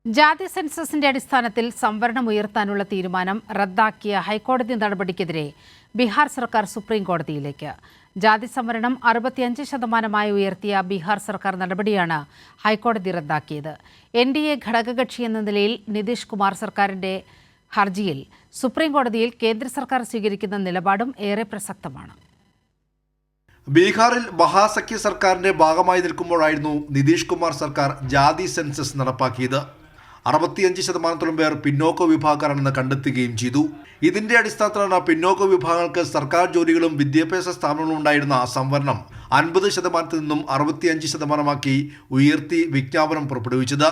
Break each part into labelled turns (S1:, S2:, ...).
S1: ജാതി സെൻസസിന്റെ അടിസ്ഥാനത്തിൽ സംവരണം ഉയർത്താനുള്ള തീരുമാനം റദ്ദാക്കിയ ഹൈക്കോടതി നടപടിക്കെതിരെ ബീഹാർ സർക്കാർ സുപ്രീം കോടതിയിലേക്ക്. ജാതി സംവരണം 65% ഉയർത്തിയ ബീഹാർ സർക്കാർ നടപടിയാണ് ഹൈക്കോടതി റദ്ദാക്കിയത്. NDA ഘടകകക്ഷി എന്ന നിലയിൽ നിതീഷ് കുമാർ സർക്കാരിന്റെ ഹർജിയിൽ സുപ്രീം കോടതിയിൽ കേന്ദ്ര സർക്കാർ സ്വീകരിക്കുന്ന നിലപാടും ഏറെ പ്രസക്തമാണ്.
S2: ബീഹാറിൽ മഹാസഖ്യ സർക്കാരിന്റെ ഭാഗമായി നിൽക്കുമ്പോഴായിരുന്നു നിതീഷ് കുമാർ സർക്കാർ ജാതി സെൻസസ് നടപ്പാക്കിയത്. 65% പേർ പിന്നോക്ക വിഭാഗക്കാരാണെന്ന് കണ്ടെത്തുകയും ചെയ്തു. ഇതിന്റെ അടിസ്ഥാനത്തിലാണ് പിന്നോക്ക വിഭാഗങ്ങൾക്ക് സർക്കാർ ജോലികളും വിദ്യാഭ്യാസ സ്ഥാപനങ്ങളും ഉണ്ടായിരുന്ന സംവരണം 50% നിന്നും 65% ഉയർത്തി വിജ്ഞാപനം പുറപ്പെടുവിച്ചത്.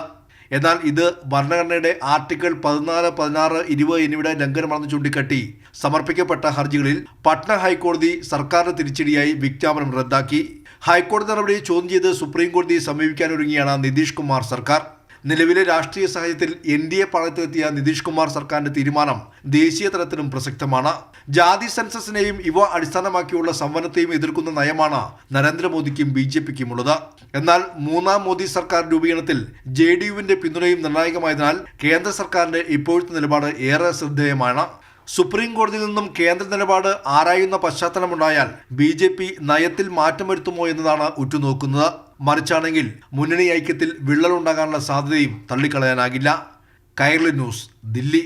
S2: എന്നാൽ ഇത് ഭരണഘടനയുടെ ആർട്ടിക്കിൾ 14, 16, 20 എന്നിവയുടെ ലംഘനമാണെന്ന് ചൂണ്ടിക്കാട്ടി സമർപ്പിക്കപ്പെട്ട ഹർജികളിൽ പട്ന ഹൈക്കോടതി സർക്കാരിന് തിരിച്ചടിയായി വിജ്ഞാപനം റദ്ദാക്കി. ഹൈക്കോടതി നടപടിയെ ചോദ്യം ചെയ്ത് സുപ്രീം കോടതിയെ സമീപിക്കാനൊരുങ്ങിയാണ് നിതീഷ് കുമാർ സർക്കാർ. നിലവിലെ രാഷ്ട്രീയ സാഹചര്യത്തിൽ NDA പാളയത്തിലെത്തിയ നിതീഷ് കുമാർ സർക്കാരിന്റെ തീരുമാനം ദേശീയ തലത്തിലും പ്രസക്തമാണ്. ജാതി സെൻസസിനെയും ഇവ അടിസ്ഥാനമാക്കിയുള്ള സംവരണത്തെയും എതിർക്കുന്ന നയമാണ് നരേന്ദ്രമോദിക്കും BJPക്കും ഉള്ളത്. എന്നാൽ മൂന്നാം മോദി സർക്കാർ രൂപീകരണത്തിൽ JDUവിന്റെ പിന്തുണയും നിർണായകമായതിനാൽ കേന്ദ്ര സർക്കാരിന്റെ ഇപ്പോഴത്തെ നിലപാട് ഏറെ ശ്രദ്ധേയമാണ്. സുപ്രീം കോടതിയിൽ നിന്നും കേന്ദ്ര നിലപാട് ആരായുന്ന പശ്ചാത്തലമുണ്ടായാൽ BJP നയത്തിൽ മാറ്റം വരുത്തുമോ എന്നതാണ് ഉറ്റുനോക്കുന്നത്. മറിച്ചാണെങ്കിൽ മുന്നണി ഐക്യത്തിൽ വിള്ളലുണ്ടാകാനുള്ള സാധ്യതയും തള്ളിക്കളയാനാകില്ല. കൈരളി ന്യൂസ്, ദില്ലി.